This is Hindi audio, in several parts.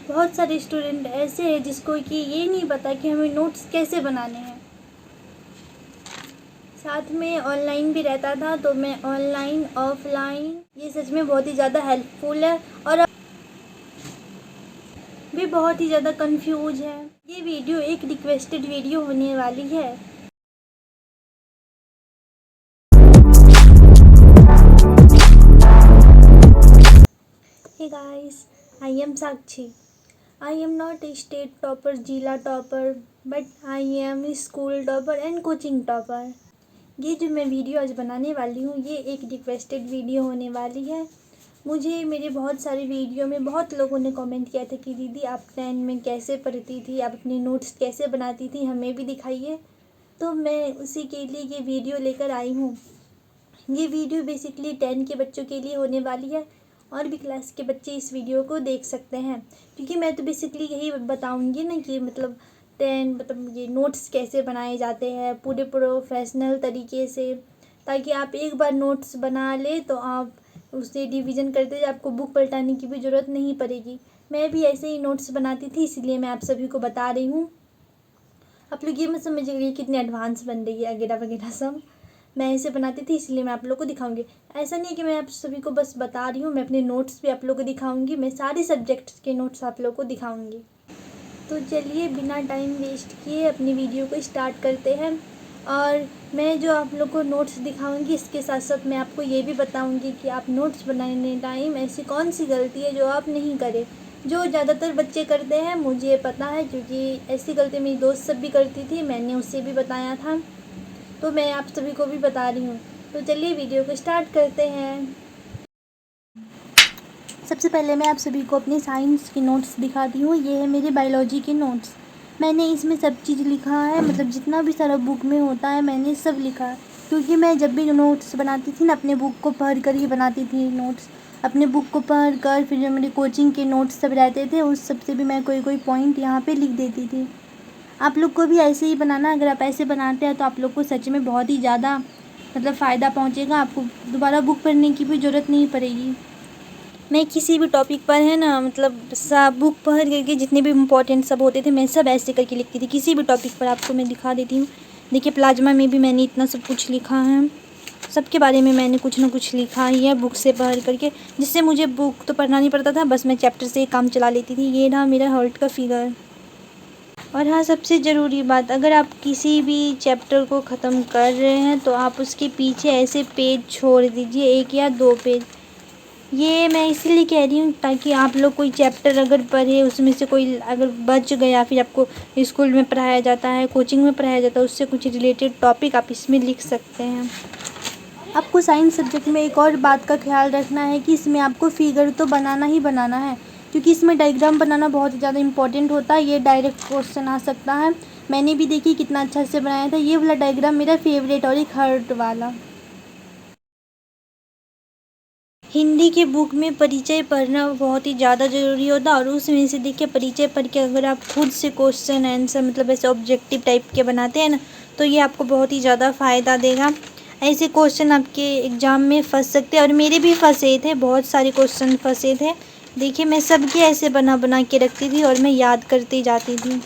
बहुत सारे स्टूडेंट ऐसे हैं जिसको कि ये नहीं पता कि हमें नोट्स कैसे बनाने हैं। साथ में ऑनलाइन भी रहता था, तो मैं ऑनलाइन ऑफलाइन ये सच में बहुत ही ज़्यादा हेल्पफुल है और भी बहुत ही ज़्यादा कंफ्यूज है। ये वीडियो एक रिक्वेस्टेड वीडियो होने वाली है। Hey guys, I am Sakshi. I am not a state topper, Jila topper, but I am a school topper and coaching topper. ये जो मैं वीडियो आज बनाने वाली हूँ ये एक रिक्वेस्टेड वीडियो होने वाली है। मुझे मेरे बहुत सारे वीडियो में बहुत लोगों ने कमेंट किया था कि दीदी आप 10 में कैसे पढ़ती थी, आप अपने नोट्स कैसे बनाती थी, हमें भी दिखाइए। तो मैं उसी के लिए ये वीडियो लेकर आई हूँ। ये वीडियो बेसिकली 10 के बच्चों के लिए होने वाली है और भी क्लास के बच्चे इस वीडियो को देख सकते हैं, क्योंकि मैं तो बेसिकली यही बताऊंगी ना कि मतलब 10 ये नोट्स कैसे बनाए जाते हैं पूरे प्रोफेशनल तरीके से, ताकि आप एक बार नोट्स बना ले तो आप उसे डिवीज़न करते जाए, आपको बुक पलटाने की भी ज़रूरत नहीं पड़ेगी। मैं भी ऐसे ही नोट्स बनाती थी, इसलिए मैं आप सभी को बता रही हूँ। आप लोग ये मत समझिएगा कितने एडवांस बन रही है वगैरह वगैरह सब। मैं ऐसे बनाती थी इसलिए मैं आप लोग को दिखाऊंगी। ऐसा नहीं है कि मैं आप सभी को बस बता रही हूँ, मैं अपने नोट्स भी आप लोग को दिखाऊंगी। मैं सारे सब्जेक्ट्स के नोट्स आप लोग को दिखाऊंगी। तो चलिए बिना टाइम वेस्ट किए अपनी वीडियो को स्टार्ट करते हैं। और मैं जो आप लोग को नोट्स दिखाऊंगी इसके साथ साथ मैं आपको ये भी बताऊंगी कि आप नोट्स बनाने टाइम ऐसी कौन सी गलती है जो आप नहीं करें, जो ज़्यादातर बच्चे करते हैं। मुझे पता है क्योंकि ऐसी गलती मेरी दोस्त सब भी करती थी, मैंने उससे भी बताया था, तो मैं आप सभी को भी बता रही हूँ। तो चलिए वीडियो को स्टार्ट करते हैं। सबसे पहले मैं आप सभी को अपने साइंस के नोट्स दिखाती हूँ। ये है मेरे बायोलॉजी के नोट्स। मैंने इसमें सब चीज़ लिखा है, मतलब जितना भी सारा बुक में होता है मैंने सब लिखा है, क्योंकि मैं जब भी नोट्स बनाती थी ना अपने बुक को पढ़ कर ही बनाती थी नोट्स। अपने बुक को पढ़ कर फिर जो मेरे कोचिंग के नोट्स सब रहते थे उस सब से भी मैं कोई पॉइंट यहाँ पे लिख देती थी। आप लोग को भी ऐसे ही बनाना। अगर आप ऐसे बनाते हैं तो आप लोग को सच में बहुत ही ज़्यादा मतलब फ़ायदा पहुँचेगा। आपको दोबारा बुक पढ़ने की भी ज़रूरत नहीं पड़ेगी। मैं किसी भी टॉपिक पर है ना मतलब सब बुक पढ़ करके जितने भी इम्पोर्टेंट सब होते थे मैं सब ऐसे करके लिखती थी। किसी भी टॉपिक पर आपको मैं दिखा देती हूँ। देखिए प्लाज्मा में भी मैंने इतना सब कुछ लिखा है, सबके बारे में मैंने कुछ ना कुछ लिखा ही है बुक से पढ़ करके, जिससे मुझे बुक तो पढ़ना नहीं पड़ता था, बस मैं चैप्टर से ही काम चला लेती थी। ये रहा मेरा हर्ट का फिगर। और हाँ, सबसे ज़रूरी बात, अगर आप किसी भी चैप्टर को ख़त्म कर रहे हैं तो आप उसके पीछे ऐसे पेज छोड़ दीजिए, 1 या 2 पेज। ये मैं इसलिए कह रही हूँ ताकि आप लोग कोई चैप्टर अगर पढ़े उसमें से कोई अगर बच गया, फिर आपको स्कूल में पढ़ाया जाता है, कोचिंग में पढ़ाया जाता है, उससे कुछ रिलेटेड टॉपिक आप इसमें लिख सकते हैं। आपको साइंस सब्जेक्ट में एक और बात का ख्याल रखना है कि इसमें आपको फिगर तो बनाना ही बनाना है, क्योंकि इसमें डायग्राम बनाना बहुत ही ज़्यादा इंपॉर्टेंट होता है। ये डायरेक्ट क्वेश्चन आ सकता है। मैंने भी देखी कितना अच्छा से बनाया था। ये वाला डायग्राम मेरा फेवरेट और एक हार्ट वाला। हिंदी के बुक में परिचय पढ़ना बहुत ही ज़्यादा ज़रूरी होता है, और उसमें से देखिए परिचय पढ़ के अगर आप खुद से क्वेश्चन आंसर मतलब ऐसे ऑब्जेक्टिव टाइप के बनाते हैं ना, तो ये आपको बहुत ही ज़्यादा फ़ायदा देगा। ऐसे क्वेश्चन आपके एग्ज़ाम में फंस सकते हैं, और मेरे भी फंसे थे, बहुत सारे क्वेश्चन फंसे थे। देखिए मैं सबके ऐसे बना बना के रखती थी और मैं याद करती जाती थी।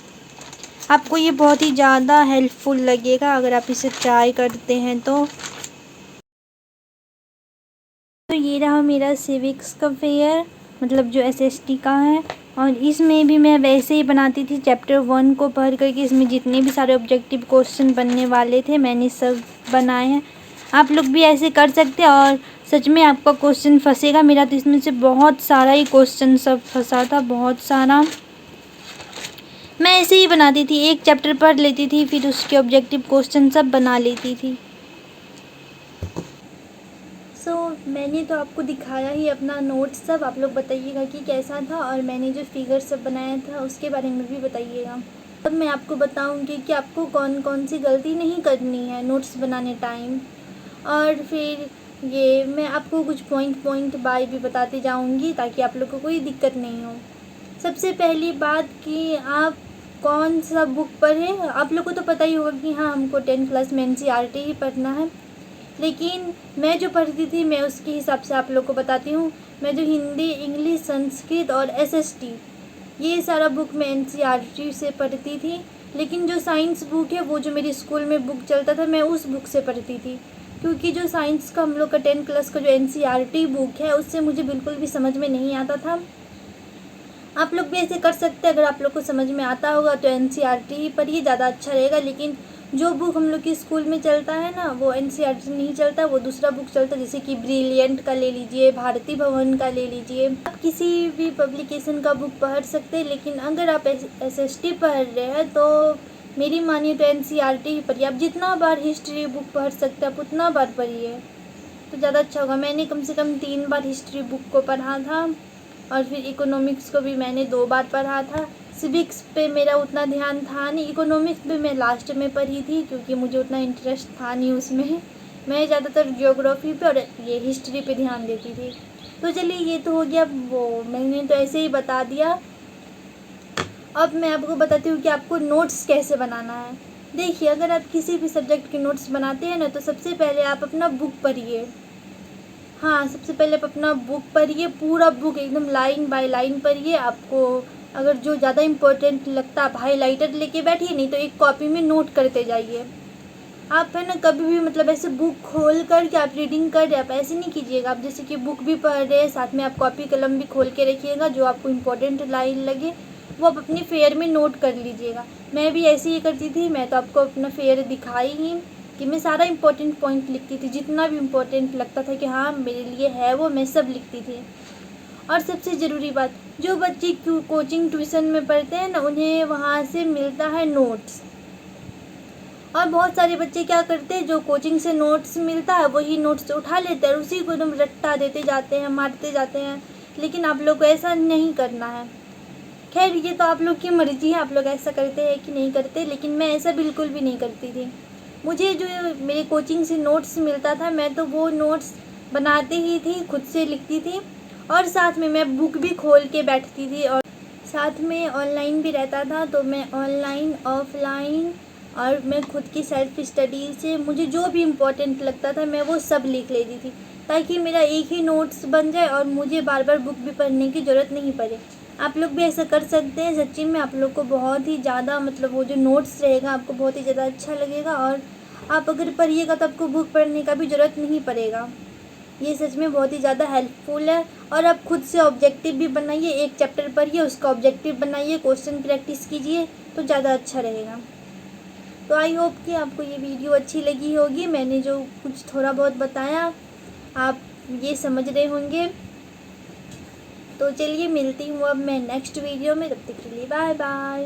आपको ये बहुत ही ज़्यादा हेल्पफुल लगेगा अगर आप इसे ट्राई करते हैं तो। ये रहा मेरा सिविक्स का फेयर, मतलब जो एसएसटी का है, और इसमें भी मैं वैसे ही बनाती थी चैप्टर 1 को पढ़ करके। इसमें जितने भी सारे ऑब्जेक्टिव क्वेश्चन बनने वाले थे मैंने सब बनाए हैं। आप लोग भी ऐसे कर सकते हैं और सच में आपका क्वेश्चन फंसेगा। मेरा तो इसमें से बहुत सारा ही क्वेश्चन सब फंसा था, बहुत सारा। मैं ऐसे ही बनाती थी, एक चैप्टर पढ़ लेती थी फिर उसके ऑब्जेक्टिव क्वेश्चन सब बना लेती थी। मैंने तो आपको दिखाया ही अपना नोट सब। आप लोग बताइएगा कि कैसा था, और मैंने जो फिगर सब बनाया था उसके बारे में भी बताइएगा। अब मैं आपको बताऊंगी कि आपको कौन कौन सी गलती नहीं करनी है नोट्स बनाने टाइम, और फिर ये मैं आपको कुछ पॉइंट बाय भी बताती जाऊंगी ताकि आप लोग को कोई दिक्कत नहीं हो। सबसे पहली बात कि आप कौन सा बुक पढ़ें। आप लोग को तो पता ही होगा कि हाँ हमको 10 क्लास में एनसीईआरटी ही पढ़ना है, लेकिन मैं जो पढ़ती थी मैं उसके हिसाब से आप लोग को बताती हूँ। मैं जो हिंदी, इंग्लिश, संस्कृत और एसएसटी ये सारा बुक मैं NCERT से पढ़ती थी, लेकिन जो साइंस बुक है वो जो मेरी स्कूल में बुक चलता था मैं उस बुक से पढ़ती थी, क्योंकि जो साइंस का हम लोग का 10 क्लास का जो NCERT बुक है उससे मुझे बिल्कुल भी समझ में नहीं आता था। आप लोग भी ऐसे कर सकते हैं, अगर आप लोग को समझ में आता होगा तो NCERT ही पढ़िए, ज़्यादा अच्छा रहेगा। लेकिन जो बुक हम लोग की स्कूल में चलता है ना वो NCERT नहीं चलता, वो दूसरा बुक चलता है, जैसे कि ब्रिलियंट का ले लीजिए, भारती भवन का ले लीजिए। आप किसी भी पब्लिकेशन का बुक पढ़ सकते हैं, लेकिन अगर आप SST पढ़ रहे हैं तो मेरी मानिए तो NCERT ही पढ़िए। आप जितना बार हिस्ट्री बुक पढ़ सकते हैं आप उतना बार पढ़िए तो ज़्यादा अच्छा होगा। मैंने कम से कम 3 बार हिस्ट्री बुक को पढ़ा था, और फिर इकोनॉमिक्स को भी मैंने 2 बार पढ़ा था। सिविक्स पे मेरा उतना ध्यान था नहीं, इकोनॉमिक्स भी मैं लास्ट में पढ़ी थी क्योंकि मुझे उतना इंटरेस्ट था नहीं उसमें। मैं ज़्यादातर ज्योग्राफी पे और ये हिस्ट्री पे ध्यान देती थी। तो चलिए ये तो हो गया, वो मैंने तो ऐसे ही बता दिया। अब मैं आपको बताती हूँ कि आपको नोट्स कैसे बनाना है। देखिए, अगर आप किसी भी सब्जेक्ट के नोट्स बनाते हैं ना तो सबसे पहले आप अपना बुक पढ़िए। हाँ, सबसे पहले आप अपना बुक पढ़िए, पूरा बुक एकदम लाइन बाय लाइन पढ़िए। आपको अगर जो ज़्यादा इम्पोर्टेंट लगता है आप हाईलाइटर लेके बैठिए, नहीं तो एक कॉपी में नोट करते जाइए। आप है ना कभी भी मतलब ऐसे बुक खोल कर के आप रीडिंग कर रहे हैं, आप ऐसे नहीं कीजिएगा। आप जैसे कि बुक भी पढ़ रहे हैं साथ में आप कॉपी कलम भी खोल के रखिएगा, जो आपको इम्पोर्टेंट लाइन लगे वो आप अपनी फेयर में नोट कर लीजिएगा। मैं भी ऐसे ही करती थी, मैं तो आपको अपना फेयर दिखाई ही कि मैं सारा इम्पोर्टेंट पॉइंट लिखती थी, जितना भी इम्पोर्टेंट लगता था कि हाँ मेरे लिए है वो मैं सब लिखती थी। और सबसे ज़रूरी बात, जो बच्चे कोचिंग ट्यूशन में पढ़ते हैं ना उन्हें वहाँ से मिलता है नोट्स। और बहुत सारे बच्चे क्या करते हैं, जो कोचिंग से नोट्स मिलता है वही नोट्स उठा लेते हैं और उसी को एकदम रट्टा देते जाते हैं, मारते जाते हैं। लेकिन आप लोग को ऐसा नहीं करना है। खैर ये तो आप लोग की मर्ज़ी है, आप लोग ऐसा करते हैं कि नहीं करते, लेकिन मैं ऐसा बिल्कुल भी नहीं करती थी। मुझे जो मेरे कोचिंग से नोट्स मिलता था मैं तो वो नोट्स बनाती ही थी, खुद से लिखती थी, और साथ में मैं बुक भी खोल के बैठती थी। और साथ में ऑनलाइन भी रहता था, तो मैं ऑनलाइन ऑफलाइन और मैं खुद की सेल्फ स्टडी से मुझे जो भी इम्पोर्टेंट लगता था मैं वो सब लिख लेती थी, ताकि मेरा एक ही नोट्स बन जाए और मुझे बार बार बुक भी पढ़ने की ज़रूरत नहीं पड़े। आप लोग भी ऐसा कर सकते हैं, सच्ची में आप लोग को बहुत ही ज़्यादा मतलब वो जो नोट्स रहेगा आपको बहुत ही ज़्यादा अच्छा लगेगा, और आप अगर पढ़िएगा तो आपको बुक पढ़ने का भी ज़रूरत नहीं पड़ेगा। ये सच में बहुत ही ज़्यादा हेल्पफुल है। और आप खुद से ऑब्जेक्टिव भी बनाइए, एक चैप्टर पढ़िए उसका ऑब्जेक्टिव बनाइए, क्वेश्चन प्रैक्टिस कीजिए तो ज़्यादा अच्छा रहेगा। तो आई होप कि आपको ये वीडियो अच्छी लगी होगी। मैंने जो कुछ थोड़ा बहुत बताया आप ये समझ रहे होंगे। तो चलिए मिलती हूँ अब मैं नेक्स्ट वीडियो में, तब तक के लिए बाय बाय।